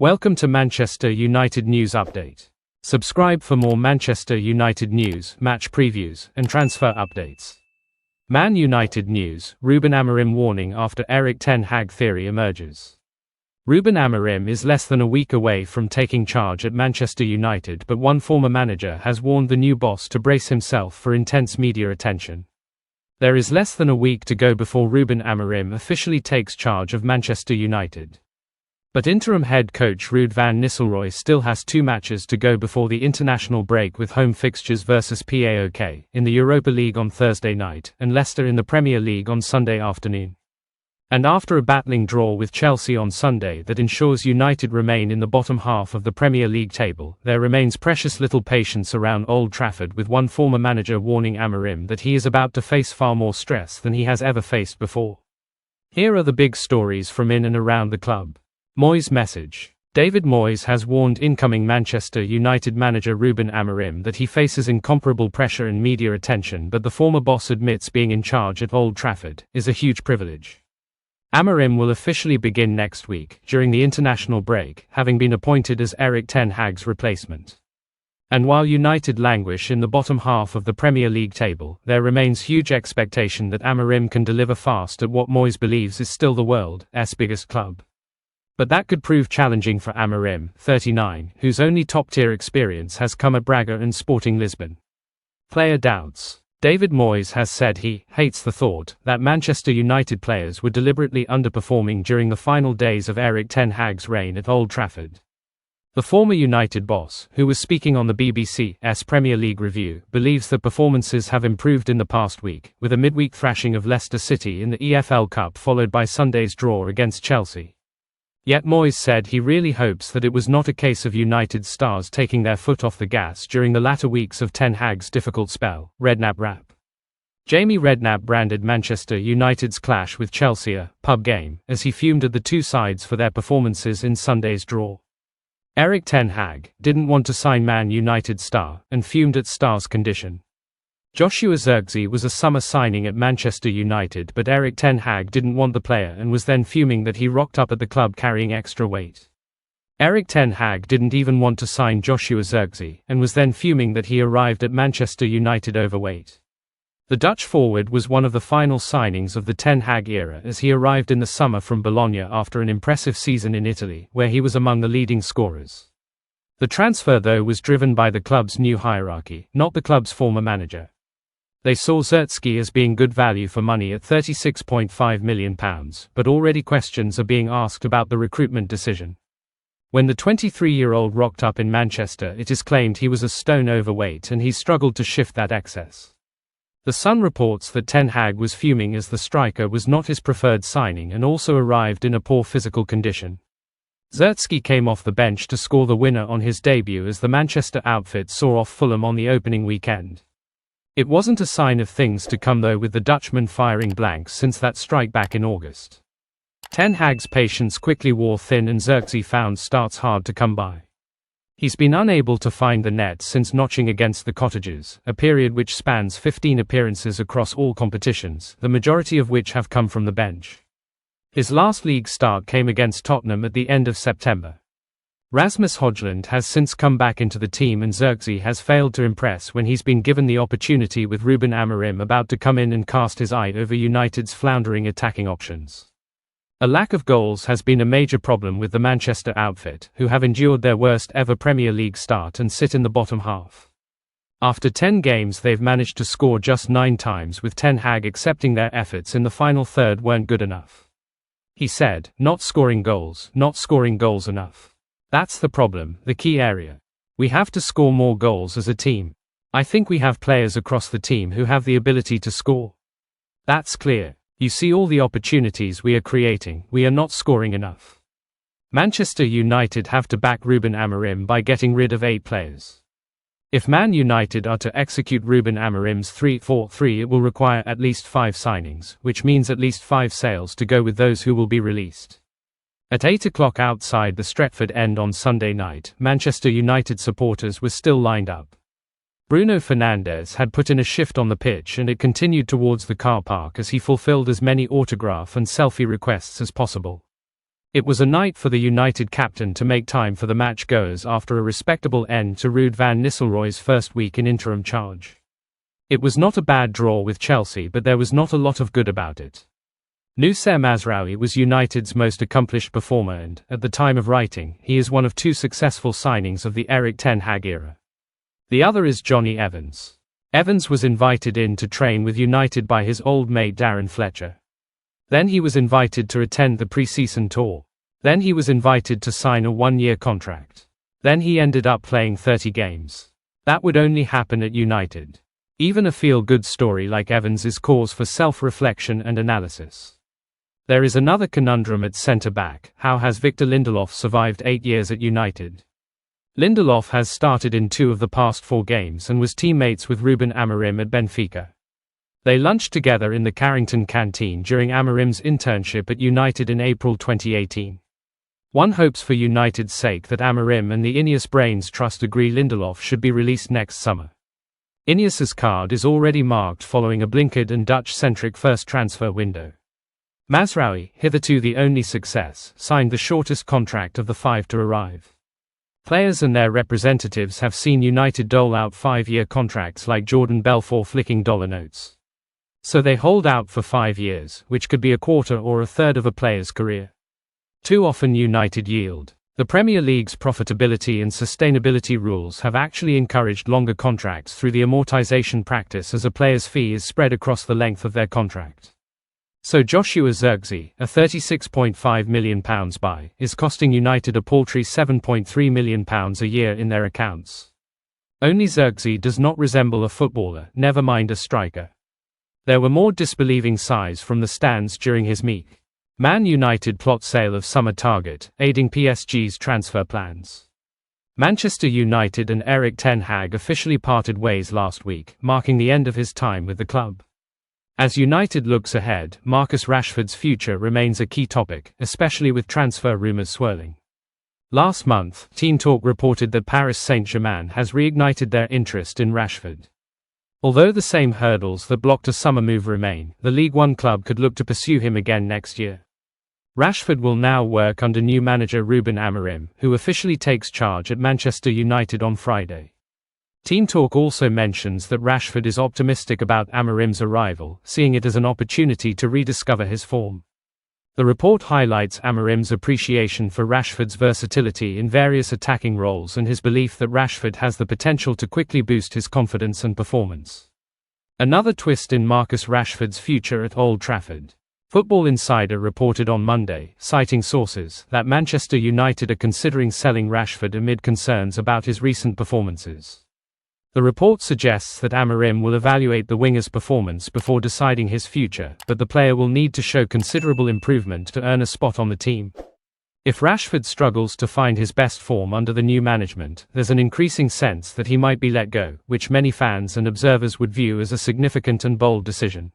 Welcome to Manchester United News Update. Subscribe for more Manchester United news, match previews, and transfer updates. Man United news: Ruben Amorim warning after Erik Ten Hag theory emerges. Ruben Amorim is less than a week away from taking charge at Manchester United, but one former manager has warned the new boss to brace himself for intense media attention. There is less than a week to go before Ruben Amorim officially takes charge of Manchester United. But interim head coach Ruud van Nistelrooy still has 2 matches to go before the international break, with home fixtures versus PAOK in the Europa League on Thursday night and Leicester in the Premier League on Sunday afternoon. And after a battling draw with Chelsea on Sunday that ensures United remain in the bottom half of the Premier League table, there remains precious little patience around Old Trafford, with one former manager warning Amorim that he is about to face far more stress than he has ever faced before. Here are the big stories from in and around the club. Moyes' message. David Moyes has warned incoming Manchester United manager Ruben Amorim that he faces incomparable pressure and media attention, but the former boss admits being in charge at Old Trafford is a huge privilege. Amorim will officially begin next week, during the international break, having been appointed as Erik Ten Hag's replacement. And while United languish in the bottom half of the Premier League table, there remains huge expectation that Amorim can deliver fast at what Moyes believes is still the world's biggest club. But that could prove challenging for Amorim, 39, whose only top-tier experience has come at Braga and Sporting Lisbon. Player doubts. David Moyes has said he hates the thought that Manchester United players were deliberately underperforming during the final days of Erik Ten Hag's reign at Old Trafford. The former United boss, who was speaking on the BBC's Premier League review, believes that performances have improved in the past week, with a midweek thrashing of Leicester City in the EFL Cup followed by Sunday's draw against Chelsea. Yet Moyes said he really hopes that it was not a case of United stars taking their foot off the gas during the latter weeks of Ten Hag's difficult spell. Redknapp rap. Jamie Redknapp branded Manchester United's clash with Chelsea a pub game, as he fumed at the two sides for their performances in Sunday's draw. Erik Ten Hag didn't want to sign Man United star, and fumed at star's condition. Joshua Zirkzee was a summer signing at Manchester United, but Erik Ten Hag didn't want the player and was then fuming that he rocked up at the club carrying extra weight. Erik Ten Hag didn't even want to sign Joshua Zirkzee, and was then fuming that he arrived at Manchester United overweight. The Dutch forward was one of the final signings of the Ten Hag era, as he arrived in the summer from Bologna after an impressive season in Italy, where he was among the leading scorers. The transfer, though, was driven by the club's new hierarchy, not the club's former manager. They saw Zirkzee as being good value for money at £36.5 million, but already questions are being asked about the recruitment decision. When the 23-year-old rocked up in Manchester, it is claimed he was a stone overweight and he struggled to shift that excess. The Sun reports that Ten Hag was fuming as the striker was not his preferred signing and also arrived in a poor physical condition. Zirkzee came off the bench to score the winner on his debut as the Manchester outfit saw off Fulham on the opening weekend. It wasn't a sign of things to come, though, with the Dutchman firing blanks since that strike back in August. Ten Hag's patience quickly wore thin and Zirkzee found starts hard to come by. He's been unable to find the net since notching against the Cottagers, a period which spans 15 appearances across all competitions, the majority of which have come from the bench. His last league start came against Tottenham at the end of September. Rasmus Højlund has since come back into the team, and Zirkzee has failed to impress when he's been given the opportunity, with Ruben Amorim about to come in and cast his eye over United's floundering attacking options. A lack of goals has been a major problem with the Manchester outfit, who have endured their worst ever Premier League start and sit in the bottom half. After 10 games they've managed to score just 9 times, with Ten Hag accepting their efforts in the final third weren't good enough. He said, not scoring goals enough. That's the problem, the key area. We have to score more goals as a team. I think we have players across the team who have the ability to score. That's clear. You see all the opportunities we are creating, we are not scoring enough. Manchester United have to back Ruben Amorim by getting rid of 8 players. If Man United are to execute Ruben Amorim's 3-4-3, it will require at least 5 signings, which means at least 5 sales to go with those who will be released. At 8 o'clock outside the Stretford End on Sunday night, Manchester United supporters were still lined up. Bruno Fernandes had put in a shift on the pitch, and it continued towards the car park as he fulfilled as many autograph and selfie requests as possible. It was a night for the United captain to make time for the match-goers after a respectable end to Ruud van Nistelrooy's first week in interim charge. It was not a bad draw with Chelsea, but there was not a lot of good about it. Noussair Mazraoui was United's most accomplished performer and, at the time of writing, he is one of two successful signings of the Erik Ten Hag era. The other is Johnny Evans. Evans was invited in to train with United by his old mate Darren Fletcher. Then he was invited to attend the pre-season tour. Then he was invited to sign a one-year contract. Then he ended up playing 30 games. That would only happen at United. Even a feel-good story like Evans is cause for self-reflection and analysis. There is another conundrum at centre-back. How has Victor Lindelof survived 8 years at United? Lindelof has started in 2 of the past 4 games and was teammates with Ruben Amorim at Benfica. They lunched together in the Carrington canteen during Amorim's internship at United in April 2018. One hopes for United's sake that Amorim and the Ineos Brains Trust agree Lindelof should be released next summer. Ineos's card is already marked following a blinkered and Dutch-centric first transfer window. Mazraoui, hitherto the only success, signed the shortest contract of the 5 to arrive. Players and their representatives have seen United dole out 5-year contracts like Jordan Belfort flicking dollar notes. So they hold out for 5 years, which could be a quarter or a third of a player's career. Too often United yield. The Premier League's profitability and sustainability rules have actually encouraged longer contracts through the amortization practice as a player's fee is spread across the length of their contract. So Joshua Zirkzee, a £36.5 million buy, is costing United a paltry £7.3 million a year in their accounts. Only Zirkzee does not resemble a footballer, never mind a striker. There were more disbelieving sighs from the stands during his meet. Man United plot sale of summer target, aiding PSG's transfer plans. Manchester United and Erik Ten Hag officially parted ways last week, marking the end of his time with the club. As United looks ahead, Marcus Rashford's future remains a key topic, especially with transfer rumours swirling. Last month, Team Talk reported that Paris Saint-Germain has reignited their interest in Rashford. Although the same hurdles that blocked a summer move remain, the League One club could look to pursue him again next year. Rashford will now work under new manager Ruben Amorim, who officially takes charge at Manchester United on Friday. Team Talk also mentions that Rashford is optimistic about Amorim's arrival, seeing it as an opportunity to rediscover his form. The report highlights Amorim's appreciation for Rashford's versatility in various attacking roles and his belief that Rashford has the potential to quickly boost his confidence and performance. Another twist in Marcus Rashford's future at Old Trafford. Football Insider reported on Monday, citing sources, that Manchester United are considering selling Rashford amid concerns about his recent performances. The report suggests that Amorim will evaluate the winger's performance before deciding his future, but the player will need to show considerable improvement to earn a spot on the team. If Rashford struggles to find his best form under the new management, there's an increasing sense that he might be let go, which many fans and observers would view as a significant and bold decision.